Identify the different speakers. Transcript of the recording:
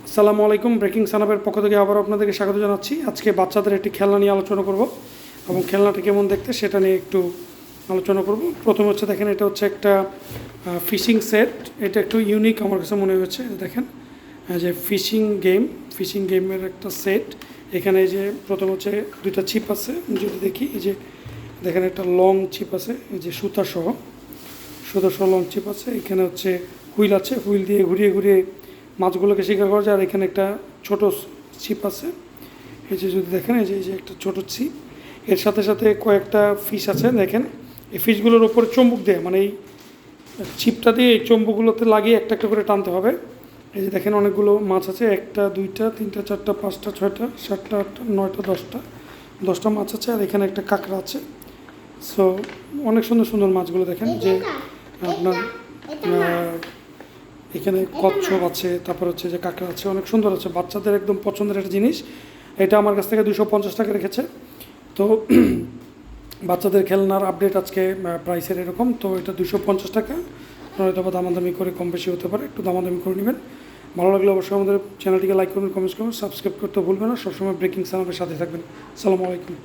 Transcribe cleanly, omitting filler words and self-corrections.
Speaker 1: আসসালামু আলাইকুম। ব্রেকিং সানাবের পক্ষ থেকে আবার আপনাদেরকে স্বাগত জানাচ্ছি। আজকে বাচ্চাদের একটি খেলনা নিয়ে আলোচনা করব এবং খেলনাটা কেমন দেখতে সেটা নিয়ে একটু আলোচনা করব। প্রথমে হচ্ছে দেখেন, এটা হচ্ছে একটা ফিশিং সেট। এটা একটু ইউনিক আমার কাছে মনে হয়েছে। দেখেন যে ফিশিং গেমের একটা সেট। এখানে এই যে প্রথম হচ্ছে দুইটা ছিপ আছে, যদি দেখি এই যে দেখেন একটা লং ছিপ আছে, এই যে সুতা সহ লং ছিপ আছে। এখানে হচ্ছে হুইল আছে, হুইল দিয়ে ঘুরিয়ে ঘুরিয়ে মাছগুলোকে শিকার করা যায়। আর এখানে একটা ছোট ছিপ আছে, এই যে যদি দেখেন এই যে একটা ছোট ছিপ। এর সাথে সাথে কয়েকটা ফিশ আছে। দেখেন এই ফিশগুলোর উপরে চুম্বক দেয়, মানে এই ছিপটা দিয়ে এই চুম্বকগুলোতে লাগিয়ে একটা একটা করে টানতে হবে। এই যে দেখেন অনেকগুলো মাছ আছে, একটা দুইটা তিনটা চারটা পাঁচটা ছয়টা সাতটা আটটা নয়টা দশটা মাছ আছে। আর এখানে একটা কাঁকড়া আছে। সো অনেক সুন্দর সুন্দর মাছগুলো দেখেন যে আপনার এখানে কচ্ছপ আছে, তারপর হচ্ছে যে কাঁকড়া আছে, অনেক সুন্দর আছে। বাচ্চাদের একদম পছন্দের একটা জিনিস। এটা আমার কাছ থেকে 250 টাকা রেখেছে। তো বাচ্চাদের খেলনার আপডেট আজকে প্রাইসের এরকম। তো এটা 250 টাকা। হয়তো বা দামাদামি করে কম বেশি হতে পারে, একটু দামাদামি করে নেবেন। ভালো লাগলে অবশ্যই আমাদের চ্যানেলটিকে লাইক করবেন, কমেন্টস করবেন, সাবস্ক্রাইব করতে ভুলবেন না। সবসময় ব্রেকিং সানাবের সাথে থাকবেন। আসসালামু আলাইকুম।